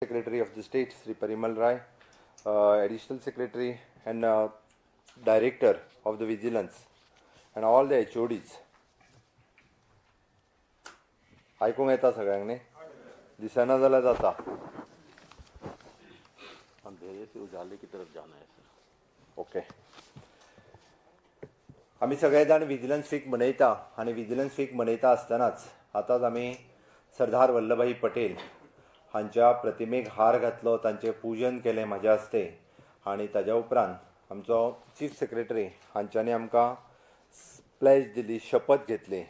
Secretary of the State, Sri Parimal Rai, Additional Secretary and Director of the Vigilance, and all the HODs. आयकूंक येता सगळ्यांनी दिसना जाल्यार जाता. अंधेरे से उजाले की तरफ जाना है सर. ओके. आमी सगळे जाण विजिलन्स वीक मनयता आनी विजिलन्स वीक मनयता आसतनाच आतांच आमी सरदार वल्लभभाई पटेल हांच्या प्रतिमेक हार घातलो, तांचें पूजन केलें म्हाज्या हस्ते आनी ताज्या उपरांत आमचो चीफ सेक्रेटरी हांच्यांनी आमकां प्लेज दिली, शपथ घेतली.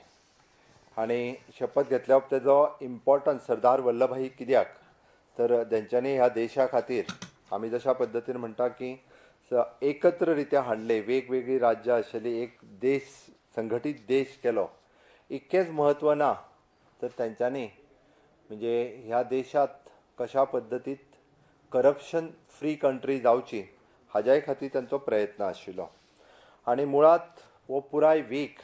आनी शपथ घेतल्या उपरांत तेजो इम्पॉर्टन्स सरदार वल्लभभाई कित्याक तर तेंच्यांनी ह्या देशा खातीर आमी जशा पद्दतीन म्हणटा की एकत्र रित्या हाडले, वेगवेगळी राज्यां आशिल्ली एक देश, संघटीत देश केलो. इतकेंच म्हत्व ना तर तेंच्यांनी म्हणजे ह्या देशात कशा पद्दतीत करप्शन फ्री कंट्री जावची हाज्याय खातीर तांचो प्रयत्न आशिल्लो. आनी मुळात हो पुराय वीक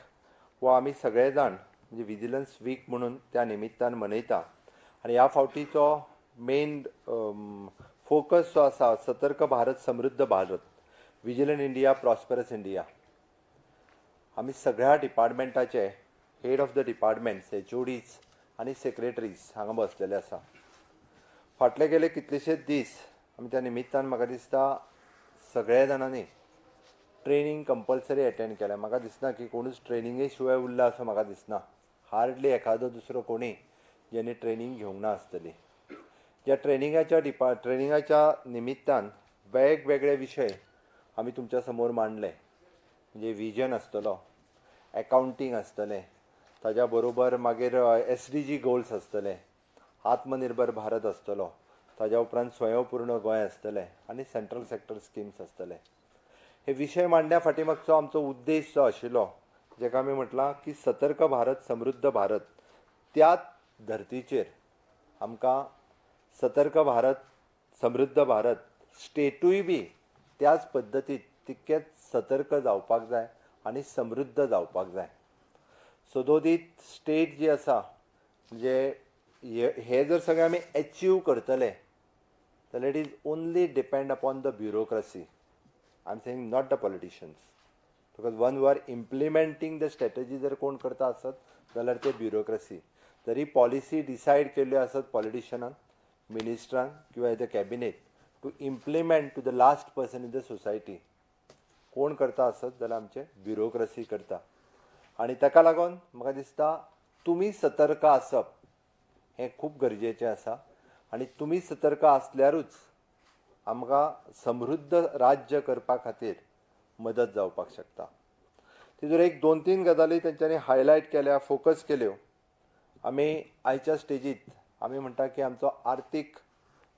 हो आमी सगळे जाण म्हणजे विजिलन्स वीक म्हणून त्या निमित्तान मनयता. आनी ह्या फावटीचो मेन फोकस जो आसा सतर्क भारत समृद्ध Bharat, vigilant India prosperous India. आमी सगळ्या डिपार्टमेंटाचे head of the departments, HODs आनी सेक्रेटरीज हांगा बसलेले आसा. फाटले गेले कितलेशेच दीस आमी त्या निमित्तान म्हाका दिसता सगळ्या जाणांनी ट्रेनिंग कंपल्सरी अटेंड केल्या. म्हाका दिसना की कोणूच ट्रेनिंगे शिवाय उरला असो म्हाका दिसना. हार्डली एखादो दुसरो कोणी जेणे ट्रेनिंग घेवंक ना आसतली. ह्या ट्रेनिंगाच्या निमित्तान वेगवेगळे विशय आमी तुमच्या समोर मांडले. म्हणजे विजन आसतलो, अकाउंटींग आसतलें, ताज्या बरोबर मागीर SDG गोल्स आसतले, आत्मनिर्भर भारत आसतलो, ताज्या उपरांत स्वयंपूर्ण गोंय आसतलें आनी सेंट्रल सेक्टर स्किम्स आसतले. हे विशय मांडण्या फाटीमागचो आमचो उद्देश जो आशिल्लो जेका आमी म्हटलां की सतर्क भारत समृद्ध भारत, त्याच धर्तीचेर आमकां सतर्क भारत समृद्ध भारत स्टेटूय बी त्याच पद्दतीत तितकेच सतर्क जावपाक जाय आनी समृद्ध जावपाक जाय. सदोदीत स्टेट जी आसा म्हणजे हे जर सगळें आमी अचीव करतले जाल्यार it is only depend upon the bureaucracy. I am saying not the politicians, because one who are implementing the strategy जर कोण करता आसत जाल्यार ते ब्युरोक्रसी. जरी पॉलिसी डिसायड केल्ल्यो आसत पॉलिटिशियनान, मिनिस्टरान किंवा the cabinet to implement to the last person in the society कोण करता आसत जाल्यार आमचे ब्युरोक्रसी करता. आनी ताका लागून म्हाका दिसता तुमी सतर्क आसप हें खूब गरजेचें आसा. आनी तुमी सतर्क आसल्यारूच आमकां समृद्ध राज्य करपा खातीर मदत जावपाक शकता. तितूर एक 2-3 गजाली तेंच्यांनी हायलायट केल्या, फोकस केल्यो. आमी आयच्या स्टेजीत आमी म्हणटा की आमचो आर्थीक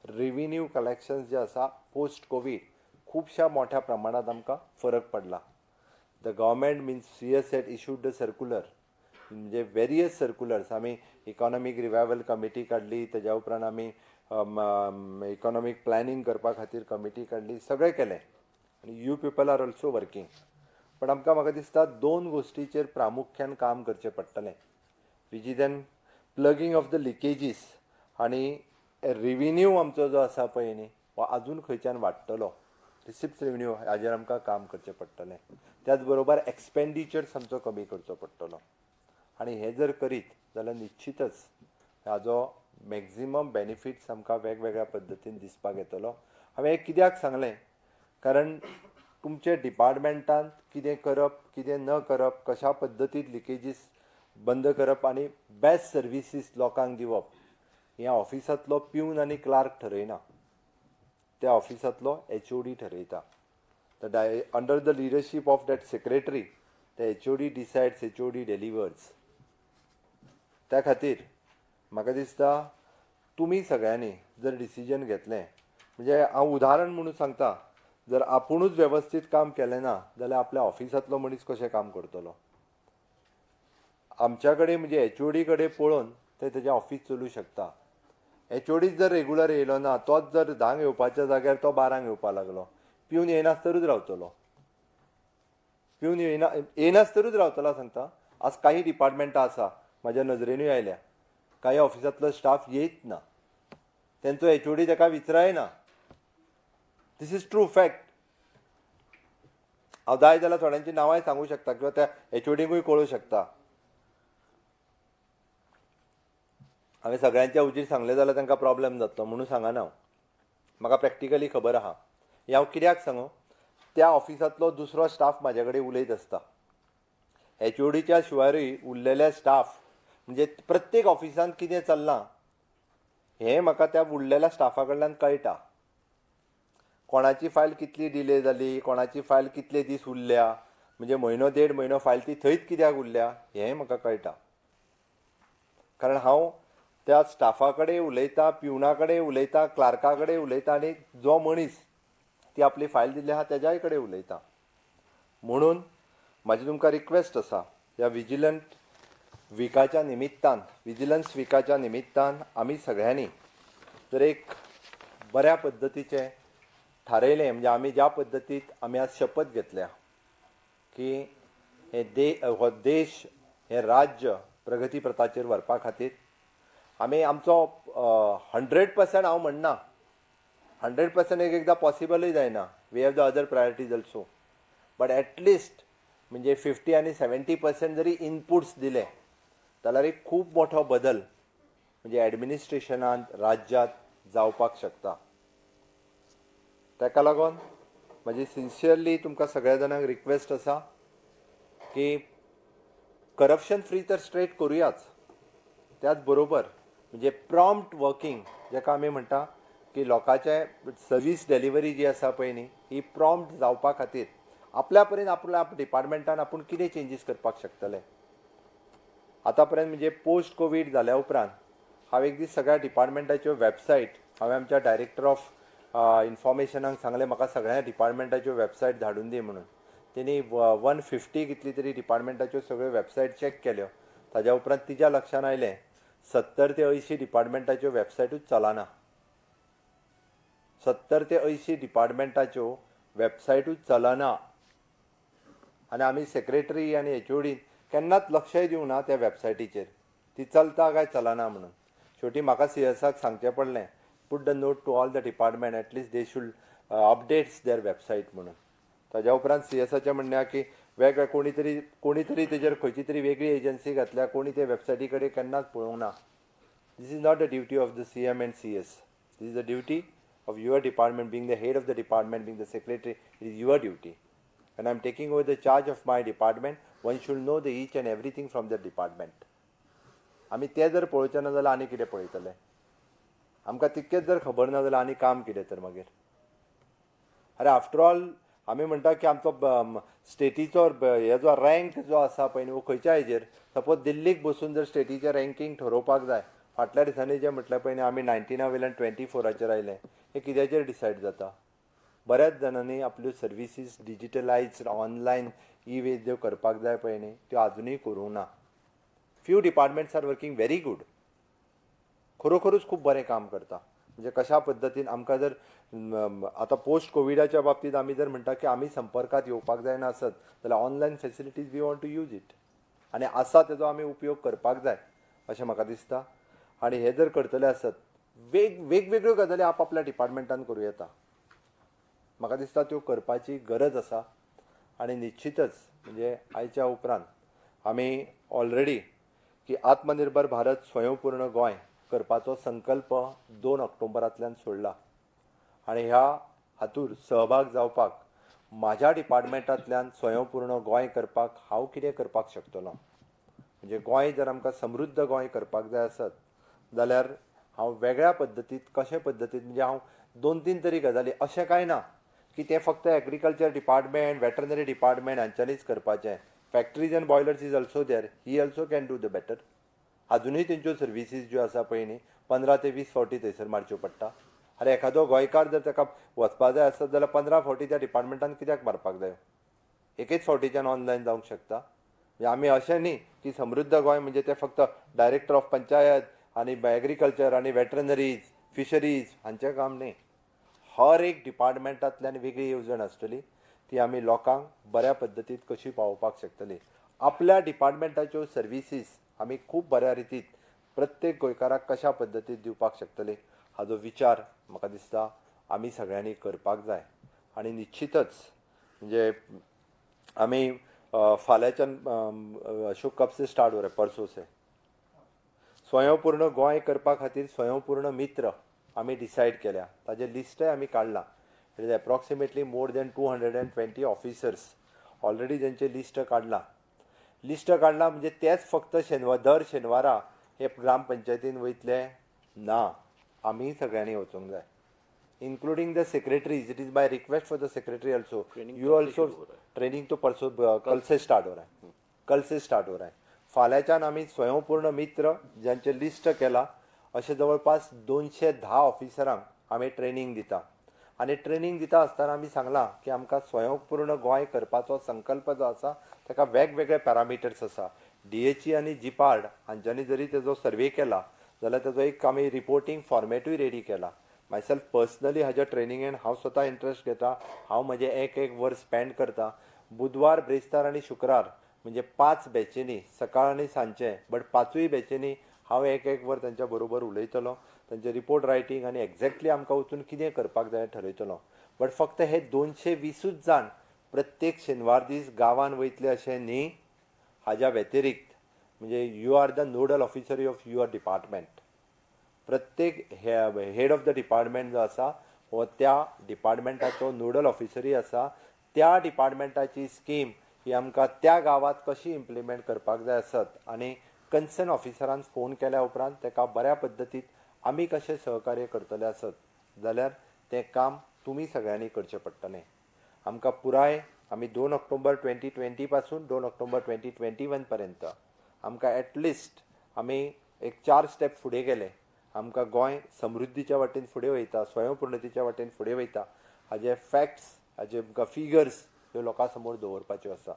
रेव्हेन्यू कलेक्शन्स जे आसा पोस्ट कोवीड खुबशा मोठ्या प्रमाणात आमकां फरक पडला. The government means CS had issued the circular, म्हणजे वेरियस सर्क्युलर्स. आमी इकॉनॉमीक रिवायवल कमिटी काडली, तेज्या उपरांत आमी इकॉनॉमीक प्लॅनिंग करपा खातीर कमिटी काडली, सगळें केलें आनी you people are also working. पण आमकां म्हाका दिसता 2 गोश्टीचेर प्रामुख्यान काम करचें पडटलें. Which is an plugging of the leakages आनी रेव्हेन्यू आमचो जो आसा पळय न्ही हो आजून खंयच्यान वाडटलो. रिसिप्ट रेव्हेन्यू हाजेर आमकां काम करचें पडटलें. त्याच बरोबर एक्सपेंडिचर्स आमचो कमी करचो पडटलो. आनी हें जर करीत जाल्यार निश्चितच हाजो मॅक्झिमम बेनिफिट्स आमकां वेगवेगळ्या पद्दतीन दिसपाक येतलो. हांवें हें कित्याक सांगलें कारण तुमचे डिपार्टमेंटांत कितें करप, कितें न करप, कशा पद्दतीन लिकेजीस बंद करप आनी बेस्ट सर्विसीस लोकांक दिवप ह्या ऑफिसांतलो प्यून आनी क्लार्क ठरयना, त्या ऑफिसांतलो HOD ठरयता. Under the leadership of that secretary the HOD decides, HOD delivers. त्या खातीर म्हाका दिसता तुमी सगळ्यांनी जर डिसिजन घेतलें, म्हणजे हांव उदाहरण म्हणून सांगता, जर आपुणूच वेवस्थीत काम केलें ना जाल्यार आपल्या ऑफिसांतलो मनीस कशें काम करतलो. आमच्या कडेन म्हणजे HOD कडेन पळोवन ते तेजें ऑफिस चलूं शकता. HOD जर रेगुलर येयलो ना, तोच जर 10 येवपाच्या जाग्यार तो 12 येवपाक लागलो, पिवन येयनासतरूच रावतलो. पिवन येयनासतरूच रावतलो सांगता. आज काही डिपार्टमेंटां आसा म्हाज्या नजरेनूय आयल्या, काही ऑफिसांतलो स्टाफ येयत ना. तेंचो HOD ताका विचारय ना. This is true fact. हांव जाय जाल्यार थोड्यांची नांवांय सांगू शकता किंवा त्या HODकूय कळूं शकता. हांवें सगळ्यांच्या उजीर सांगलें जाल्यार तांकां प्रॉब्लेम जातलो म्हणून सांगना हांव. म्हाका प्रॅक्टिकली खबर आहा. हें हांव कित्याक सांगू, त्या ऑफिसांतलो दुसरो स्टाफ म्हाजे कडेन उलयत आसता. HODच्या शिवारूय उरलेले स्टाफ म्हणजे प्रत्येक ऑफिसांत कितें चल्लां हें म्हाका त्या उरलेल्या स्टाफा कडल्यान कळटा. कोणाची फायल कितली डिले जाली, कोणाची फायल कितले दीस उरल्या, म्हणजे म्हयनो देड म्हयनो फायल ती थंयच कित्याक उरल्या हेंय म्हाका कळटा. कारण हांव त्या स्टाफा कडेन उलयता, पिवना कडेन उलयता, क्लार्का कडेन उलयता आनी जो मनीस ती आपली फायल दिल्ली आहा तेज्याय कडेन उलयता. म्हणून म्हाजी तुमकां रिक्वेस्ट आसा, ह्या विजिलंट विकाच्या निमित्तान, विजिलन्स विकाच्या निमित्तान आमी सगळ्यांनी जर एक बऱ्या पद्दतीचें थारयलें, म्हणजे आमी ज्या पद्दतीत आमी आज शपथ घेतल्या की हो देश, हें राज्य प्रगती प्रथाचेर व्हरपा खातीर आमी आमचो 100% हांव म्हणना, 100% एकदां पॉसिबलूय जायना. We have the other priorities also. But at least म्हणजे 50 आनी 70% जरी इनपुट्स दिले जाल्यार एक खूब मोठो बदल म्हणजे ॲडमिनिस्ट्रेशनांत, राज्यांत जावपाक शकता. ताका लागून म्हजी सिन्सियरली तुमकां सगळ्या जाणांक रिक्वेस्ट आसा की करप्शन फ्री तर स्ट्रेट करुयाच. त्याच बरोबर म्हणजे प्रॉम्प्ट वर्किंग जेका आमी म्हणटा की लोकांचे सर्वीस डेलिव्हरी जी आसा पळय न्ही ही प्रॉम्प्ट जावपा खातीर आपल्या परीन आपल्या डिपार्टमेंटान आपूण कितें चेंजीस करपाक शकतले. आतां पर्यंत म्हणजे पोस्ट कोवीड जाल्या उपरांत हांव एक दीस सगळ्या डिपार्टमेंटाच्यो वेबसायट हांवें आमच्या डायरेक्टर ऑफ इन्फॉर्मेशनाक सांगलें म्हाका सगळ्या डिपार्टमेंटाच्यो वेबसायट धाडून दी म्हणून. तेणी 150 कितली तरी डिपार्टमेंटाच्यो सगळ्यो वेबसायट चॅक केल्यो. ताज्या उपरांत तिच्या लक्षान आयलें 70 ते 80 डिपार्टमेंटाच्यो वेबसायटूच चलना. 70 ते 80 डिपार्टमेंटाच्यो वेबसायटूच चलना. आनी आमी सेक्रेटरी आनी HOD केन्नाच लक्षय दिवं ना त्या वेबसायटीचेर ती चलता काय चलना म्हणून. शेवटी म्हाका CSक सांगचें पडलें, put the note to all the department at least they should updates their website म्हणून. ताज्या उपरांत CSचें म्हणणें की वेगळे कोणी तरी तेजेर खंयची तरी वेगळी एजन्सी घातल्या, कोणी ते वेबसायटी कडेन केन्नाच पळोवंक ना. This is not the duty of the CM and CS. This is the duty of your department, being the head of the department, being the secretary. It is your duty. When I am taking over the charge of my department, one should know the each and everything from the department. आमी ते जर पळोवचे ना जाल्यार आनी कितें पळयतले. आमकां तितकेच जर खबर ना जाल्यार आनी काम कितें तर मागीर. अरे आफ्टर ऑल आमी म्हणटा की आमचो स्टेटीचो हे जो रँक जो आसा पळय न्ही वो खंयच्या हेजेर, सपोज दिल्लीक बसून जर स्टेटीचें रँकींग ठरोवपाक जाय, फाटल्या दिसांनी जें म्हटलें पळय न्ही आमी 19 वयल्यान 24 आयले, हें कित्याचेर डिसायड जाता. बऱ्याच जाणांनी आपल्यो सर्विसीस डिजिटलायज्ड ऑनलायन वे ज्यो करपाक जाय पळय न्ही त्यो आजुनूय करूंक ना. Few departments are working very good. खरोखरूच खूब बरें काम करता. म्हणजे कशा पद्दतीन आमकां जर आतां पोस्ट कोविडाच्या बाबतींत आमी जर म्हणटा की आमी संपर्कांत येवपाक जायना आसत जाल्यार online facilities we want to use it. आनी आसा तेजो आमी उपयोग करपाक जाय अशें म्हाका दिसता. आनी हे जर करतले आसत वेगवेगळ्यो गजाली आपआपल्या डिपार्टमेंटान करूं येता. म्हाका दिसता त्यो करपाची गरज आसा. आनी निश्चितच म्हणजे आयच्या उपरांत आमी ऑलरेडी की आत्मनिर्भर भारत स्वयंपूर्ण गोंय करपाचो संकल्प 2 ऑक्टोबरांतल्यान सोडला. आनी ह्या हातूंत सहभाग जावपाक म्हाज्या डिपार्टमेंटांतल्यान स्वयंपूर्ण गोंय करपाक हांव कितें करपाक शकतलो. म्हणजे गोंय जर आमकां समृद्ध गोंय करपाक जाय आसत जाल्यार हांव वेगळ्या पद्दतीत कशे पद्दतीन म्हणजे हांव 2-3 तरी गजाली अशें कांय ना की तें फक्त एग्रीकल्चर डिपार्टमेंट, वेटरनरी डिपार्टमेंट हांच्यांनीच करपाचें. Factories end boilers is also there. He also can do the better. अजुनूय तेंच्यो सर्विसीस ज्यो आसा पळय न्ही 15 ते 20 फावटी थंयसर मारच्यो पडटा. अरे एखादो गोंयकार जर ताका वचपा जाय आसत जाल्यार 15 फावटी त्या डिपार्टमेंटान कित्याक मारपाक जाय. एकेच फावटीच्यान ऑनलायन जावंक शकता. म्हणजे आमी अशें न्ही की समृद्ध गोंय म्हणजे तें फक्त डायरेक्टर ऑफ पंचायत आनी एग्रीकल्चर आनी वेटरनरीज फिशरीज हांचें काम न्ही. हर एक डिपार्टमेंटांतल्यान वेगळी येवजण आसतली. ती आमी लोकांक बऱ्या पद्दतीन कशी पावोवपाक शकतली. आपल्या डिपार्टमेंटाच्यो सर्विसीस आमी खूब बऱ्या रितीन प्रत्येक गोंयकाराक कशा पद्दतीन दिवपाक शकतले हाजो विचार म्हाका दिसता आमी सगळ्यांनी करपाक जाय आनी निश्चितच म्हणजे आमी फाल्यांच्यान अशोक कप से स्टार्ट हो रहे परसों से स्वयंपूर्ण गोंय करपा खातीर स्वयंपूर्ण मित्र आमी डिसायड केल्या ताजे लिस्टय आमी काडलां it is approximately more than 220 officers already जेंचे लिस्ट काडला म्हणजे तेच फक्त दर शेनवारा हे ग्रामपंचायतीन वयतले ना आमी सगळ्यांनी वचूंक जाय including the secretaries. It is by request for the secretary also. You also training तो परसों कल से स्टार्ट हो रहा है. फाल्याच्यान आमी स्वयंपूर्ण मित्र ज्यांचे लिस्ट केला अशे जवळपास 210 ऑफिसरांक आमी ट्रेनिंग दिता आनी ट्रेनिंग दिता आसतना आमी सांगलां की आमकां स्वयंपूर्ण गोंय करपाचो संकल्प जो आसा ताका वेगवेगळे पॅरामिटर्स आसा DHE आनी जिपार्ड हांच्यांनी जरी तेजो सर्वे केला जाल्यार तेजो एक आमी रिपोर्टिंग फॉर्मेटूय रेडी केला मायसेल्फ पर्सनली हाज्या ट्रेनिंगेन हांव स्वता इंट्रस्ट घेता हांव म्हजें एक वर स्पेंड करता बुधवार ब्रेस्तार आनी शुक्रार म्हणजे 5 बॅचींनी सकाळ आनी सांजचे बट 5य बॅचींनी हांव एक वर तांच्या बरोबर उलयतलो तांचे रिपोर्ट रायटींग आनी एक्झॅक्टली आमकां वचून कितें करपाक जाय ठरयतलो बट फक्त हे 220 जाण प्रत्येक शेनवार दीस गांवांत वयतले अशें न्ही हाज्या व्यतिरिक्त म्हणजे you are the nodal officer of your department प्रत्येक हेड ऑफ द डिपार्टमेंट जो आसा हो त्या डिपार्टमेंटाचो नोडल ऑफिसरी आसा त्या डिपार्टमेंटाची स्कीम ही आमकां त्या गांवांत कशी इम्प्लिमेंट करपाक जाय आसत आनी कन्सर्न ऑफिसरान फोन केल्या उपरांत ताका बऱ्या पद्दतीन आमी कशें सहकार्य करतले आसत जाल्यार तें काम तुमी सगळ्यांनी करचें पडटलें आमकां पुराय आमी 2 ऑक्टोबर 2020 पासून 2 ऑक्टोबर 2021 पर्यंत आमकां एटलिस्ट आमी एक 4 स्टेप फुडें गेले आमकां गोंय समृद्धीच्या वाटेन फुडें वयता स्वयंपूर्णतेच्या वाटेन फुडें वयता हाजे फॅक्ट्स हाजे आमकां फिगर्स ह्यो लोकां समोर दवरपाच्यो आसा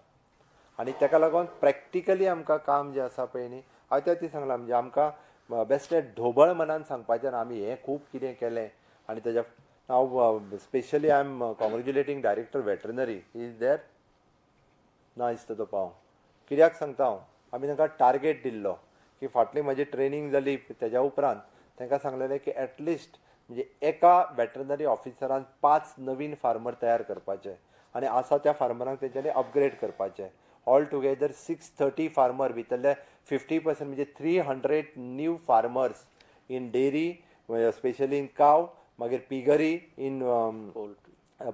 आनी ताका लागून प्रॅक्टिकली आमकां काम जें आसा पळय न्ही हांव त्या ती सांगलां म्हणजे आमकां बेश्टें ढोबळ मनान सांगपाचें ना आमी हें खूब कितें केलें आनी ताच्या हांव specially I am congratulating director veterinary is there ना दिसता तो पाव कित्याक सांगता हांव आमी तांकां टार्गेट दिल्लो की फाटली म्हजी ट्रेनिंग जाली तेज्या उपरांत तांकां सांगलेलें की एटलिस्ट म्हणजे एका वेटरनरी ऑफिसरान 5 नवीन फार्मर तयार करपाचे आनी आसा त्या फार्मरांक तेंच्यांनी अपग्रेड करपाचे ऑल टुगेदर 630 फार्मर भितरले 50% म्हणजे 300 new farmers in dairy specially in काव मागीर पिगरी इन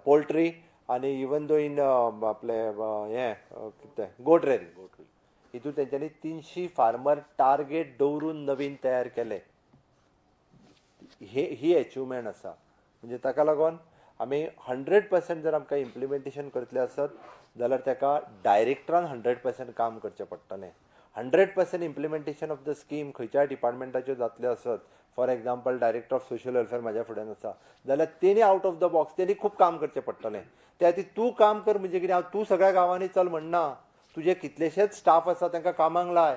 पोल्ट्री आनी इवन दो इन आपले हें कितें गोट रेरी हितून तेंच्यांनी 300 फार्मर टार्गेट दवरून नवीन तयार केले ही अचिवमेंट आसा म्हणजे ताका लागून आमी 100% जर आमकां इम्प्लिमेंटेशन करतले आसत जाल्यार ताका डायरेक्टरान 100% काम करचें पडटलें 100% इम्प्लिमेंटेशन ऑफ द स्कीम खंयच्याय डिपार्टमेंटाच्यो जातल्यो आसत for example director of social welfare म्हाज्या फुड्यान आसा जाल्यार तेणी आउट ऑफ द बॉक्स तेणी खूब काम करचें पडटलें त्या खातीर तूं काम कर म्हणजे कितें हांव तूं सगळ्या गांवांनी चल म्हणना तुजे कितलेशेच स्टाफ आसा तांकां कामाक लाय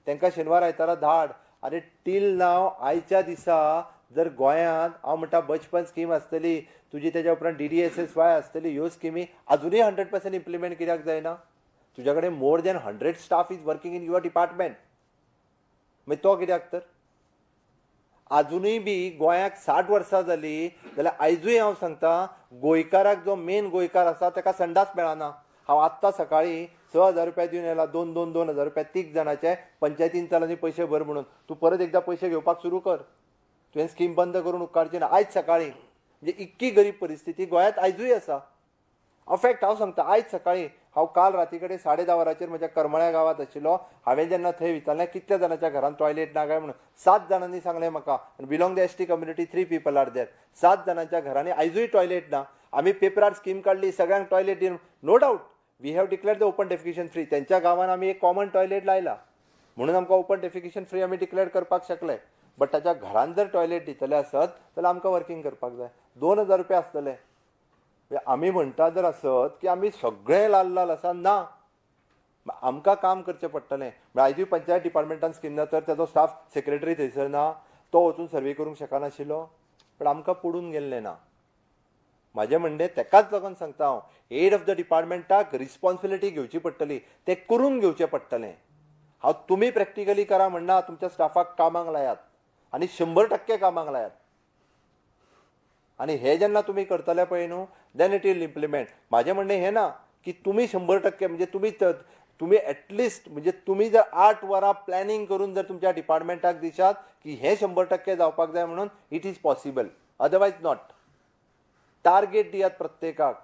तांकां शेनवार आयतारा धाड आनी टील नाव आयच्या दिसा जर गोंयांत हांव म्हणटा बचपन स्कीम आसतली तुजी तेज्या उपरांत DDSSY आसतली ह्यो स्किमी अजुनूय 100% इम्प्लिमेंट कित्याक जायना तुज्या कडेन more than 100 staff is working in your department मागीर तो कित्याक तर अजुनूय बी गोंयाक 60 वर्सां जालीं जाल्यार आयजूय हांव सांगता गोंयकाराक जो मेन गोंयकार आसा ताका संडास मेळना हांव आत्तां सकाळीं 6,000 रुपया दिवन येयला 2,000 रुपया 3 जाणांचे पंचायतीन चलांनी पयशे भर म्हणून तूं परत एकदां पयशे घेवपाक सुरू कर तुवें स्कीम बंद करून उपकारची ना आयज सकाळीं म्हणजे इतकी गरीब परिस्थिती गोंयांत आयजूय आसा अफेक्ट हांव सांगता आयज सकाळीं हांव काल राती कडेन 10:30 वरांचेर म्हज्या करमळ्या गांवांत आशिल्लो हांवें जेन्ना थंय विचारलें कितल्या जाणांच्या घरांत टॉयलेट ना काय म्हणून 7 जाणांनी सांगलें म्हाका belong the ST community 3 people are there 7 जाणांच्या घरांनी आयजूय टॉयलेट ना आमी पेपरार स्कीम काडली सगळ्यांक टॉयलेट दिवन no doubt we have declared the open defecation free त्यांच्या गांवांत आमी एक कॉमन टॉयलेट लायला म्हणून आमकां ओपन डेफिकेशन फ्री आमी डिक्लेअर करपाक शकले बट ताच्या घरांत जर टॉयलेट दितले आसत जाल्यार आमकां वर्किंग करपाक जाय 2,000 रुपया आसतले आमी म्हणटा जर आसत की आमी सगळें लाल आसा ना आमकां काम करचें पडटलें आयजूय पंचायत डिपार्टमेंटान स्कीम ना तर ताजो स्टाफ सेक्रेटरी थंयसर ना तो वचून सर्वे करूंक शकनाशिल्लो पण आमकां पडून गेल्लें ना म्हाजें म्हणणें तेकाच लागून सांगता हांव हेड ऑफ द डिपार्टमेंटाक रिस्पॉन्सिबिलिटी घेवची पडटली तें करून घेवचें पडटलें हांव तुमी प्रॅक्टिकली करा म्हणना तुमच्या स्टाफाक कामाक लायात आनी 100% कामाक लायात आणि हे जेन्ना तुम्ही करतले पळय न्हू देन इट विल इम्प्लिमेंट. माझें म्हणणें हें ना की तुम्ही 100% म्हणजे तुम्ही एटलिस्ट म्हणजे तुम्ही जर 8 वरां प्लॅनिंग करून जर तुमच्या डिपार्टमेंटाक दिशात की हे 100% जावपाक जाय म्हणून it is possible, otherwise not. Target दियात प्रत्येकाक,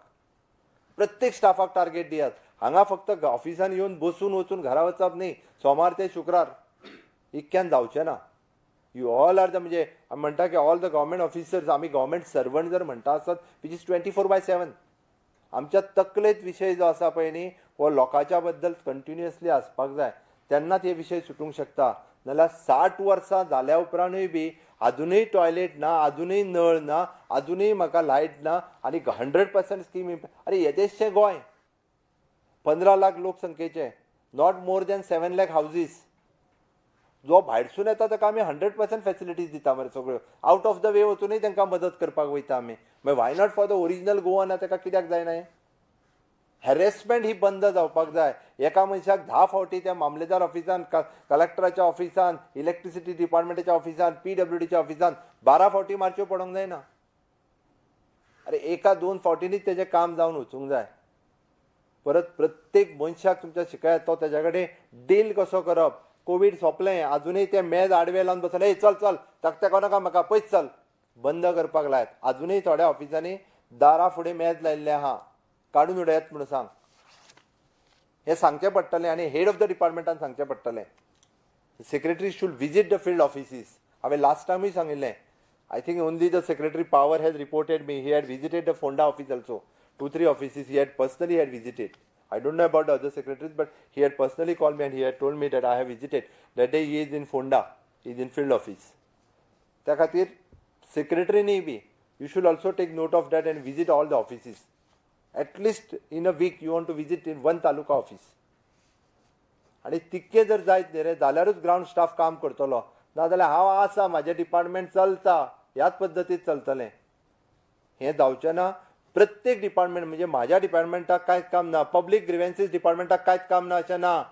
प्रत्येक स्टाफाक टार्गेट दियात. हांगा फक्त ऑफिसान येवन बसून वचून घरा वचप न्ही, सोमार ते शुक्रार इतक्यान जावचें ना. यू ऑल आर द म्हणजे आमी म्हणटा की ऑल द गव्हर्मेंट ऑफिसर्स, आमी गव्हर्मेंट सर्वंट जर म्हणटा आसत विच इज 24/7. आमच्या तकलेत विशय जो आसा पळय न्ही हो लोकांच्या बद्दल कंटिन्युअसली आसपाक जाय, तेन्नाच हे विशय सुटूंक शकता. नाल्यार 60 वर्सां जाल्या उपरांतूय बी अजूनही टॉयलेट ना, अजूनही नळ ना, अजूनही म्हाका लायट ना आनी 100% स्कीम. अरे हे देशचें गोंय 15 लाख लोकसंख्येचें, नॉट मोर दॅन 7 लाख हावजीस. जो भायरसून येता ताका आमी 100% फॅसिलिटीज दिता मरे सगळ्यो. आउट ऑफ द वे वचूनय तांकां मदत करपाक वयता आमी. मागीर why not for the original Goan ताका कित्याक जायना हें? हॅरेसमेंट ही बंद जावपाक जाय. एका मनशाक 10 फावटी त्या मामलेदार ऑफिसान, कलेक्टराच्या ऑफिसान, इलेक्ट्रिसिटी डिपार्टमेंटाच्या ऑफिसान, PWDच्या ऑफिसान 12 फावटी मारच्यो पडोंक जायना. अरे 1-2 फावटींनीच तेजें काम जावन वचूंक जाय. परत प्रत्येक मनशाक तुमच्या शिकायत तो तेज्या कडेन डील कसो करप. कोवीड सोंपलें अजूनय ते मेज आडवे लावन बसले, ए चल चल ताका नाका म्हाका पयस चल, बंद करपाक लायत. अजूनय थोड्या ऑफिसांनी दारा फुडें मेज लायिल्लें आहा, काडून उडयात म्हणून सांग. हें सांगचें पडटलें आनी हेड ऑफ द डिपार्टमेंटान सांगचें पडटलें. Secretary should visit the field offices. हांवें लास्ट टायमूय सांगिल्लें. I think only the secretary power has reported me. He had visited the Phonda office also. 2-3 offices he had personally visited. I don't know about the other secretaries, but he had personally called me and he had told me that I have visited. That day he is in Fonda, he is in field office. त्या खातीर secretary B you should also take note of that and visit all the offices. At least in a week you want to visit in one taluka office. आणि तितके जर जायत न्ही रे जाल्यारूच ground staff काम करतलो. नाजाल्यार हांव आसा म्हाजें डिपार्टमेंट चलता ह्याच पद्दतीत चलतलें. हें जावचें ना. प्रत्येक डिपार्टमेंट म्हणजे माझ्या डिपार्टमेंटाक कांयच काम ना, पब्लीक ग्रिव्हन्सीस डिपार्टमेंटाक कांयच काम ना अशें ना.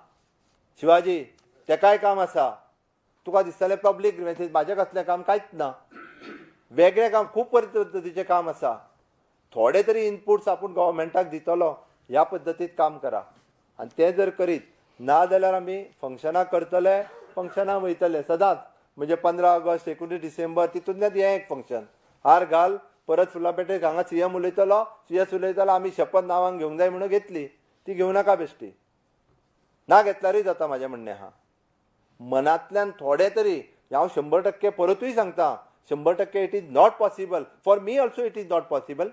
शिवाजी तेकाय काम आसा. तुका दिसतलें पब्लीक ग्रिव्हन्सीस, म्हाजें कसलें काम कांयच ना. वेगळें काम खूब पद्दतीचें काम आसा. थोडे तरी इनपुट्स आपूण गव्हर्मेंटाक दितलो ह्या पद्दतीत काम करा. आनी तें जर करीत ना जाल्यार आमी फंक्शनां करतले, फंक्शनां वयतले सदांच. म्हणजे 15 ऑगस्ट 19 डिसेंबर तितूंतल्यान हें एक फंक्शन. हार घाल परत फुलापेटेक हांगा CM उलयतलो, CS उलयतलो, आमी शपथ नांवांक घेवंक जाय म्हणून घेतली. ती घेवं नाका बेश्टी. ना घेतल्यारूय जाता म्हाजें म्हणणें आहा. मनांतल्यान थोडे तरी, हांव 100% परतूय सांगता, 100% it is not possible. For me also it is not possible.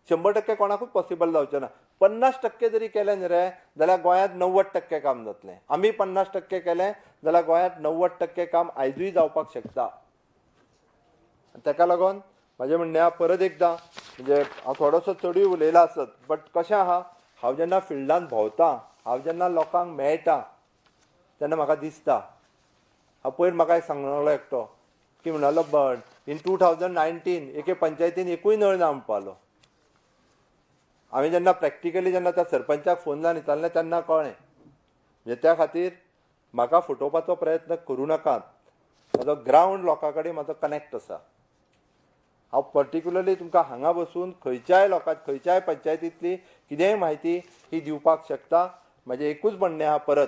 100% कोणाकूच पॉसिबल जावचें ना. 50% जरी केलें न्ही रे जाल्यार गोंयांत 90% काम जातलें. आमी 50% केलें जाल्यार गोंयांत 90% काम आयजूय जावपाक शकता. ताका लागून म्हाजें म्हणणें आहा परत एकदां म्हणजे हांव थोडोसो चडूय उलयला आसत, बट कशें आहा हांव जेन्ना फिल्डांत भोंवता, हांव जेन्ना लोकांक मेळटा तेन्ना म्हाका दिसता. हांव पयर म्हाका एक सांगलोलो एकटो की म्हणटालो बट इन 2019 एके पंचायतीन एकूय नळ ना म्हणपालो. हांवें जेन्ना प्रॅक्टिकली जेन्ना त्या सरपंचाक फोन लावन विचारलें तेन्ना कळ्ळें. म्हणजे त्या खातीर म्हाका फटोवपाचो प्रयत्न करूं नाकात. म्हाजो ग्रावंड लोकां कडेन म्हाजो कनेक्ट आसा. हांव पर्टिक्युलरली तुमकां हांगा बसून खंयच्याय लोकांक खंयच्याय पंचायतींतली कितेंय म्हायती ही दिवपाक शकता. म्हाजें एकूच म्हणणें आहा परत,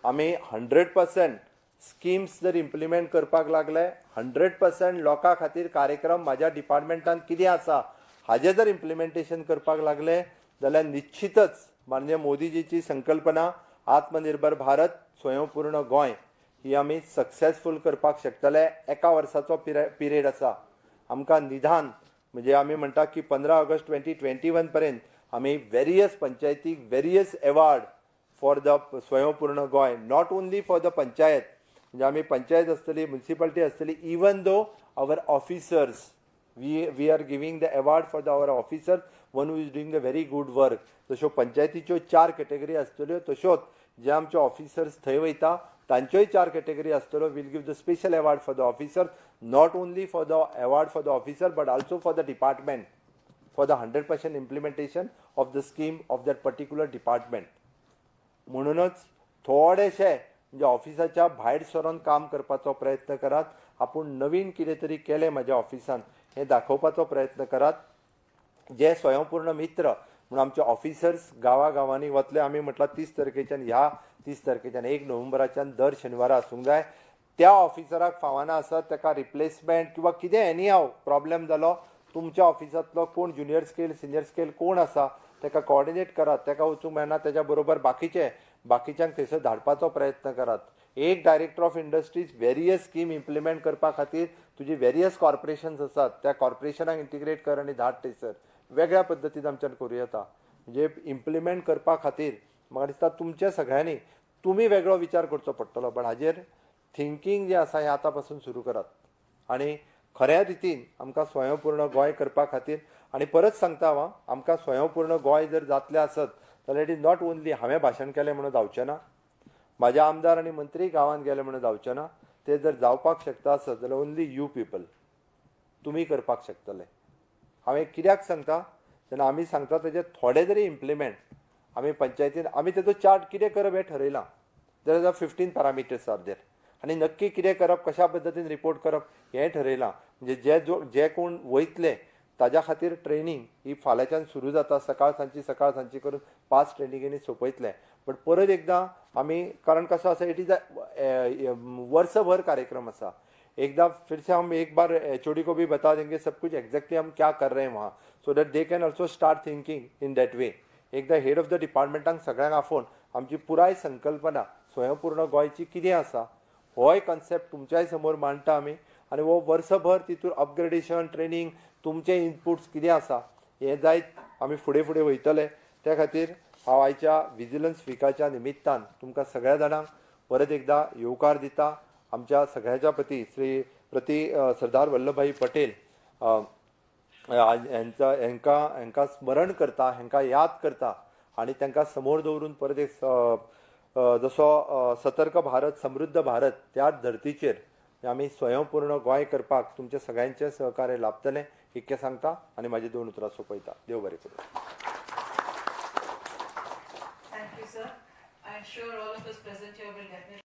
आमी 100% स्किम्स जर इम्प्लिमेंट करपाक लागले, 100% लोकां खातीर कार्यक्रम म्हाज्या डिपार्टमेंटान कितें आसा हाजें जर इम्प्लिमेंटेशन करपाक लागले जाल्यार निश्चितच माननीय मोदीजीची संकल्पना आत्मनिर्भर भारत स्वयंपूर्ण गोंय ही आमी सक्सेसफूल करपाक शकतले. एका वर्साचो पिरियड आसा. आमकां निदान म्हणजे आमी म्हणटा की 15 ऑगस्ट 2021 पर्यंत आमी वेरियस पंचायतीक various award for the Swayampurna Goem, not only for the panchayat, म्हणजे आमी पंचायत आसतली, म्युनिसिपालिटी आसतली, even though our officers we are giving the award for the our officers one who is doing the very good work. तश्यो पंचायतीच्यो 4 category आसतल्यो. तश्योच जे आमचे ऑफिसर्स थंय वयता तांच्योय 4 कॅटेगरी आसतल्यो. Will give the special award for the officer, not only for the award for the officer but also for the department, for the 100% implementation of the scheme of that particular department. म्हणूनच थोडेशे म्हणजे ऑफिसाच्या भायर सरून काम करपाचो प्रयत्न करात. आपूण नवीन कितें तरी केलें म्हाज्या ऑफिसान हें दाखोवपाचो प्रयत्न करात. जे स्वयंपूर्ण मित्र म्हणून आमचे ऑफिसर्स गांवांनी वतले. आमी म्हटलां 30 तारखेच्यान ह्या 30 तारखेच्यान 1 नोव्हेंबराच्यान दर शेनवारा आसूंक जाय. त्या ऑफिसराक फावना आसत ताका रिप्लेसमेंट किंवा कितें एनी हाव प्रॉब्लेम जालो, तुमच्या ऑफिसांतलो कोण ज्युनियर स्केल सिनियर स्केल कोण आसा ताका कोऑर्डिनेट करात. ताका वचूंक मेळना तेज्या बरोबर बाकीच्यांक थंयसर धाडपाचो प्रयत्न करात. एक director of industries various scheme implement करपा खातीर तुजी वेरियस कॉर्पोरेशन्स आसात त्या कॉर्पोरेशनाक इंटिग्रेट कर आनी धाड थंयसर. वेगळ्या पद्दतीन आमच्यान करूं येता. म्हणजे इम्प्लिमेंट करपा खातीर म्हाका दिसता तुमच्या सगळ्यांनी तुमी वेगळो विचार करचो पडटलो. पण हाजेर थिंकींग जें आसा हें आतां पासून सुरू करात. आनी खऱ्या रितीन आमकां स्वयंपूर्ण गोंय करपा खातीर आनी परत सांगता हांव आमकां स्वयंपूर्ण गोंय जर जातलें आसत जाल्यार इट इज नॉट ओन्ली हांवें भाशण केलें म्हणून जावचें ना, म्हाजे आमदार आनी मंत्री गांवांत गेले म्हणून जावचें ना. ते जर जावपाक शकता आसत जाल्यार ओन्ली यू पीपल तुमी करपाक शकतले. हांवें कित्याक सांगता जेन्ना आमी सांगता तेजे थोडे जरी इम्प्लिमेंट आमी पंचायतीन आमी तेजो चार्ट कितें करप हें ठरयलां. There are 15 parameters are there आनी नक्की कितें करप कशा पद्दतीन रिपोर्ट करप हें ठरयलां. म्हणजे जे कोण वयतले ताज्या खातीर ट्रेनींग ही फाल्यांच्यान सुरू जाता. सकाळ सांची करून 5 ट्रेनिंगेनी सोंपयतले. पण परत एकदां आमी कारण कसो आसा इट इज अ वर्सभर कार्यक्रम आसा. एकदां फिर से हम एक बार HOD को भी बता देंगे सब कुछ एग्जैक्टली हम क्या कर रहे हैं वहाँ so that they can also start thinking in that way. एकदां हेड ऑफ द डिपार्टमेंटांक सगळ्यांक आफोवन आमची पुराय संकल्पना स्वयंपूर्ण गोंयची कितें आसा होय कॉन्सेप्ट तुमच्याय समोर मांडटा आमी. आनी हो वर्सभर तितून अपग्रेडेशन ट्रेनींग तुमचे इनपुट्स कितें आसा हें जायत आमी फुडें वयतले. त्या खातीर हांव आयच्या विजिलन्स विकाच्या निमित्तान तुमकां सगळ्या जाणांक परत एकदां येवकार दिता. आमच्या सगळ्याच्या प्रती सरदार वल्लभभाई पटेल हांकां स्मरण करता, हांकां याद करता आनी तांकां समोर दवरून परत एक जसो सतर्क भारत समृद्ध भारत त्या धर्तीचेर आमी स्वयंपूर्ण गोंय करपाक तुमच्या सगळ्यांचें सहकार्य लाभतलें इतकें सांगता आनी म्हाजी 2 उतरां सोंपयता. देव बरें करूं. Thank you, sir. I'm sure all of us present here will definitely